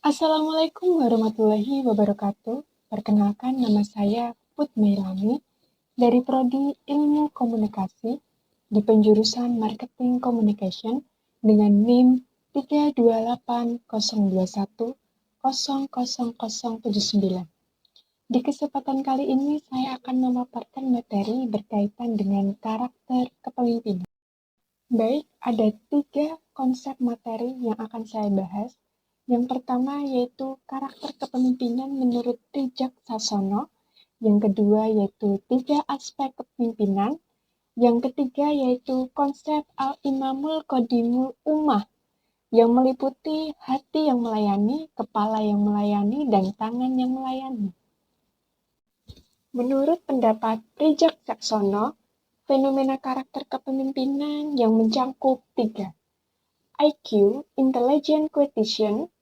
Assalamualaikum warahmatullahi wabarakatuh. Perkenalkan, nama saya Put Meilani dari Prodi Ilmu Komunikasi di penjurusan Marketing Communication dengan NIM 32802100079. Di kesempatan kali ini saya akan memaparkan materi berkaitan dengan karakter kepemimpinan. Baik, ada 3 konsep materi yang akan saya bahas. Yang pertama yaitu karakter kepemimpinan menurut Trijak Sasono. Yang kedua yaitu 3 aspek kepemimpinan. Yang ketiga yaitu konsep Al-Imamul Qadimul Ummah yang meliputi hati yang melayani, kepala yang melayani, dan tangan yang melayani. Menurut pendapat Trijak Sasono, fenomena karakter kepemimpinan yang mencakup 3. IQ, Intelligent Quotient,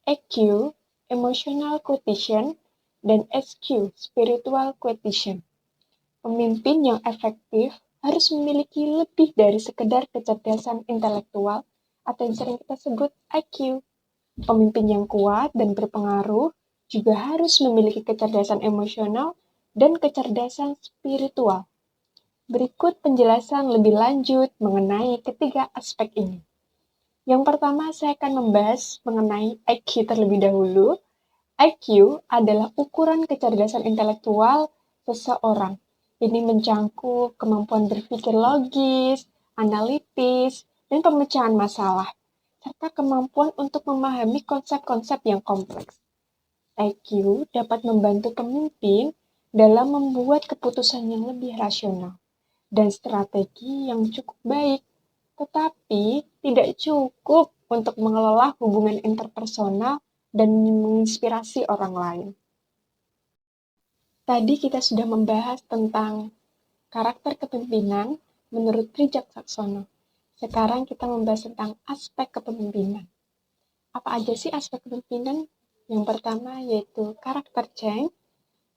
EQ, Emotional Quotient, dan SQ, Spiritual Quotient. Pemimpin yang efektif harus memiliki lebih dari sekedar kecerdasan intelektual atau yang sering kita sebut IQ. Pemimpin yang kuat dan berpengaruh juga harus memiliki kecerdasan emosional dan kecerdasan spiritual. Berikut penjelasan lebih lanjut mengenai ketiga aspek ini. Yang pertama, saya akan membahas mengenai IQ terlebih dahulu. IQ adalah ukuran kecerdasan intelektual seseorang. Ini mencakup kemampuan berpikir logis, analitis, dan pemecahan masalah, serta kemampuan untuk memahami konsep-konsep yang kompleks. IQ dapat membantu pemimpin dalam membuat keputusan yang lebih rasional dan strategi yang cukup baik, tetapi tidak cukup untuk mengelola hubungan interpersonal dan menginspirasi orang lain. Tadi kita sudah membahas tentang karakter kepemimpinan menurut Trijak Sasono. Sekarang kita membahas tentang aspek kepemimpinan. Apa aja sih aspek kepemimpinan? Yang pertama yaitu karakter change.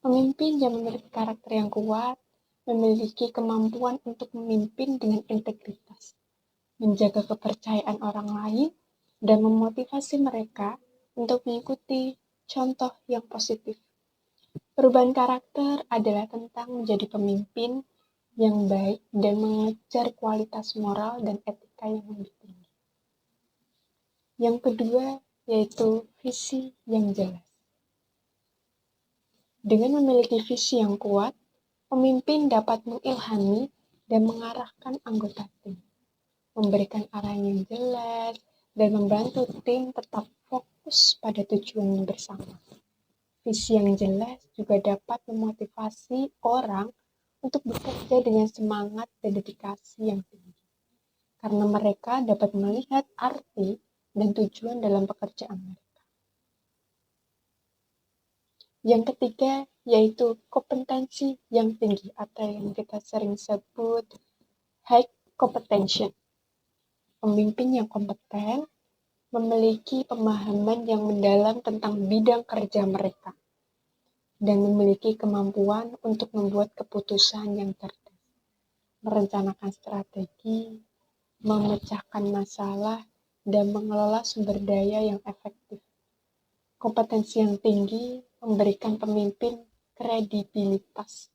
Pemimpin yang memiliki karakter yang kuat, memiliki kemampuan untuk memimpin dengan integritas, menjaga kepercayaan orang lain, dan memotivasi mereka untuk mengikuti contoh yang positif. Perubahan karakter adalah tentang menjadi pemimpin yang baik dan mengejar kualitas moral dan etika yang lebih tinggi. Yang kedua yaitu visi yang jelas. Dengan memiliki visi yang kuat, pemimpin dapat mengilhami dan mengarahkan anggota tim, memberikan arahan yang jelas, dan membantu tim tetap fokus pada tujuan bersama. Visi yang jelas juga dapat memotivasi orang untuk bekerja dengan semangat dan dedikasi yang tinggi, karena mereka dapat melihat arti dan tujuan dalam pekerjaan mereka. Yang ketiga yaitu kompetensi yang tinggi atau yang kita sering sebut high competency. Pemimpin yang kompeten memiliki pemahaman yang mendalam tentang bidang kerja mereka dan memiliki kemampuan untuk membuat keputusan yang cerdas, merencanakan strategi, memecahkan masalah, dan mengelola sumber daya yang efektif. Kompetensi yang tinggi memberikan pemimpin kredibilitas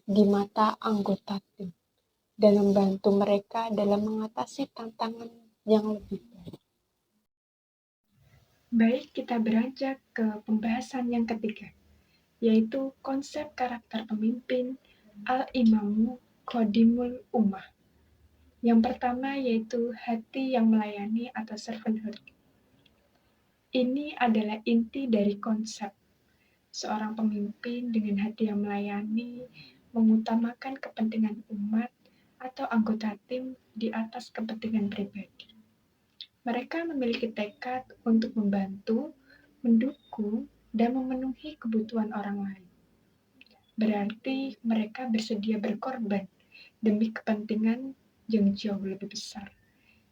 di mata anggota tim dan membantu mereka dalam mengatasi tantangan yang lebih baik. Baik, kita beranjak ke pembahasan yang ketiga, yaitu konsep karakter pemimpin Al-Imamu Qadimul Ummah. Yang pertama yaitu hati yang melayani atau servanthood. Ini adalah inti dari konsep. Seorang pemimpin dengan hati yang melayani mengutamakan kepentingan umat atau anggota tim di atas kepentingan pribadi. Mereka memiliki tekad untuk membantu, mendukung, dan memenuhi kebutuhan orang lain. Berarti mereka bersedia berkorban demi kepentingan yang jauh lebih besar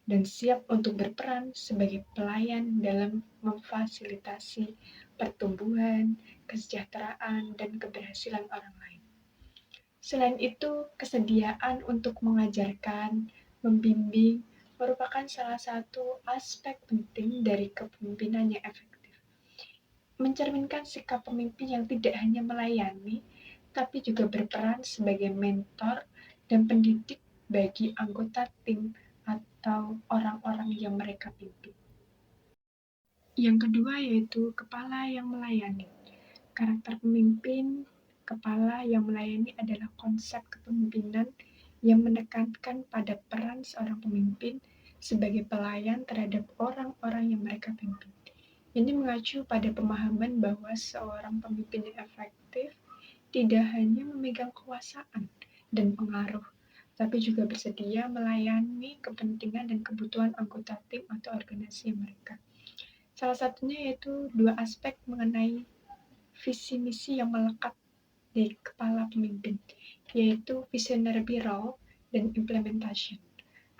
dan siap untuk berperan sebagai pelayan dalam memfasilitasi pertumbuhan, kesejahteraan, dan keberhasilan orang lain. Selain itu, kesediaan untuk mengajarkan, membimbing, merupakan salah satu aspek penting dari kepemimpinan yang efektif. Mencerminkan sikap pemimpin yang tidak hanya melayani, tapi juga berperan sebagai mentor dan pendidik bagi anggota tim atau orang-orang yang mereka pimpin. Yang kedua yaitu kepala yang melayani. Karakter pemimpin kepala yang melayani adalah konsep kepemimpinan yang menekankan pada peran seorang pemimpin sebagai pelayan terhadap orang-orang yang mereka pimpin. Ini mengacu pada pemahaman bahwa seorang pemimpin yang efektif tidak hanya memegang kekuasaan dan pengaruh, tapi juga bersedia melayani kepentingan dan kebutuhan anggota tim atau organisasi mereka. Salah satunya yaitu dua aspek mengenai visi misi yang melekat di kepala pemimpin, yaitu visionary role dan implementation.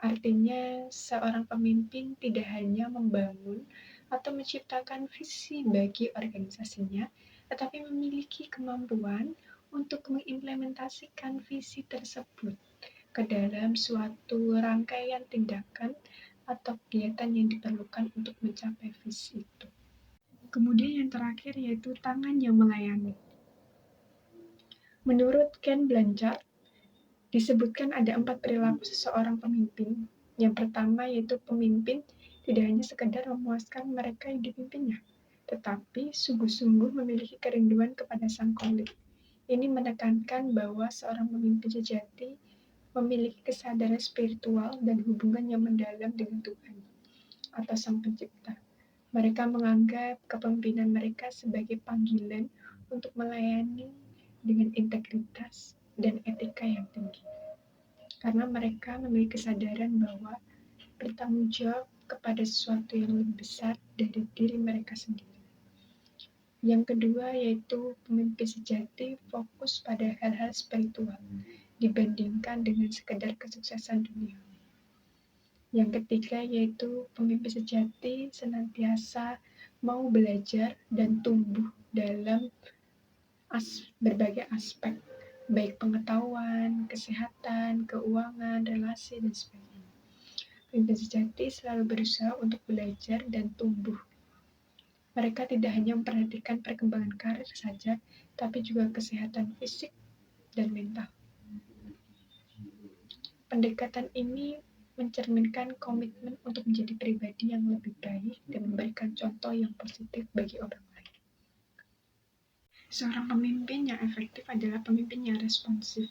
Artinya, seorang pemimpin tidak hanya membangun atau menciptakan visi bagi organisasinya, tetapi memiliki kemampuan untuk mengimplementasikan visi tersebut ke dalam suatu rangkaian tindakan atau kegiatan yang diperlukan untuk mencapai visi itu. Kemudian yang terakhir yaitu tangan yang melayani. Menurut Ken Blanchard, disebutkan ada 4 perilaku seseorang pemimpin. Yang pertama yaitu pemimpin tidak hanya sekedar memuaskan mereka yang dipimpinnya, tetapi sungguh-sungguh memiliki kerinduan kepada sang pemilik. Ini menekankan bahwa seorang pemimpin sejati memiliki kesadaran spiritual dan hubungan yang mendalam dengan Tuhan atau Sang Pencipta. Mereka menganggap kepemimpinan mereka sebagai panggilan untuk melayani dengan integritas dan etika yang tinggi. Karena mereka memiliki kesadaran bahwa bertanggung jawab kepada sesuatu yang lebih besar dari diri mereka sendiri. Yang kedua yaitu pemimpin sejati fokus pada hal-hal spiritual dibandingkan dengan sekedar kesuksesan dunia. Yang ketiga yaitu pemimpin sejati senantiasa mau belajar dan tumbuh dalam berbagai aspek, baik pengetahuan, kesehatan, keuangan, relasi, dan sebagainya. Pemimpin sejati selalu berusaha untuk belajar dan tumbuh. Mereka tidak hanya memperhatikan perkembangan karir saja, tapi juga kesehatan fisik dan mental. Pendekatan ini mencerminkan komitmen untuk menjadi pribadi yang lebih baik dan memberikan contoh yang positif bagi orang lain. Seorang pemimpin yang efektif adalah pemimpin yang responsif,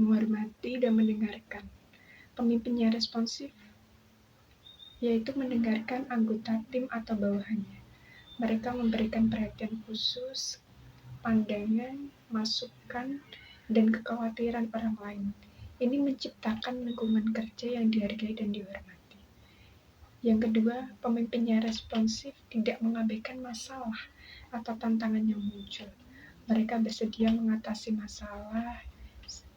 menghormati dan mendengarkan. Pemimpin yang responsif yaitu mendengarkan anggota tim atau bawahannya. Mereka memberikan perhatian khusus, pandangan, masukan, dan kekhawatiran orang lain. Ini menciptakan lingkungan kerja yang dihargai dan dihormati. Yang kedua, pemimpin yang responsif tidak mengabaikan masalah atau tantangan yang muncul. Mereka bersedia mengatasi masalah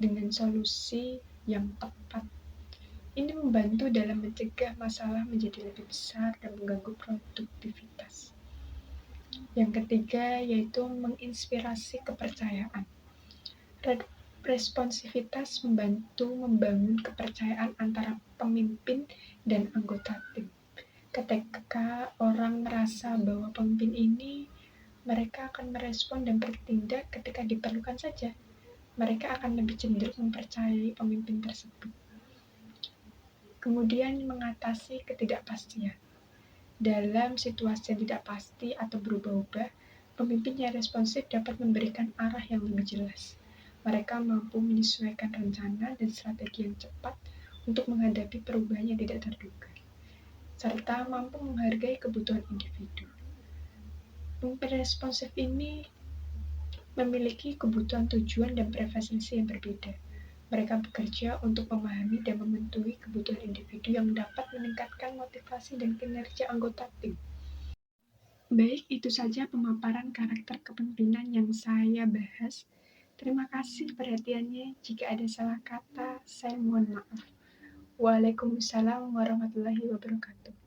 dengan solusi yang tepat. Ini membantu dalam mencegah masalah menjadi lebih besar dan mengganggu produktivitas. Yang ketiga yaitu menginspirasi kepercayaan. Responsivitas membantu membangun kepercayaan antara pemimpin dan anggota tim. Ketika orang merasa bahwa pemimpin ini mereka akan merespon dan bertindak ketika diperlukan saja, mereka akan lebih cenderung mempercayai pemimpin tersebut. Kemudian mengatasi ketidakpastian. Dalam situasi yang tidak pasti atau berubah-ubah, pemimpin yang responsif dapat memberikan arah yang lebih jelas. Mereka mampu menyesuaikan rencana dan strategi yang cepat untuk menghadapi perubahan yang tidak terduga, serta mampu menghargai kebutuhan individu. Pemimpin responsif ini memiliki kebutuhan tujuan dan preferensi yang berbeda. Mereka bekerja untuk memahami dan memenuhi kebutuhan individu yang dapat meningkatkan motivasi dan kinerja anggota tim. Baik, itu saja pemaparan karakter kepemimpinan yang saya bahas. Terima kasih perhatiannya. Jika ada salah kata, saya mohon maaf. Waalaikumsalam warahmatullahi wabarakatuh.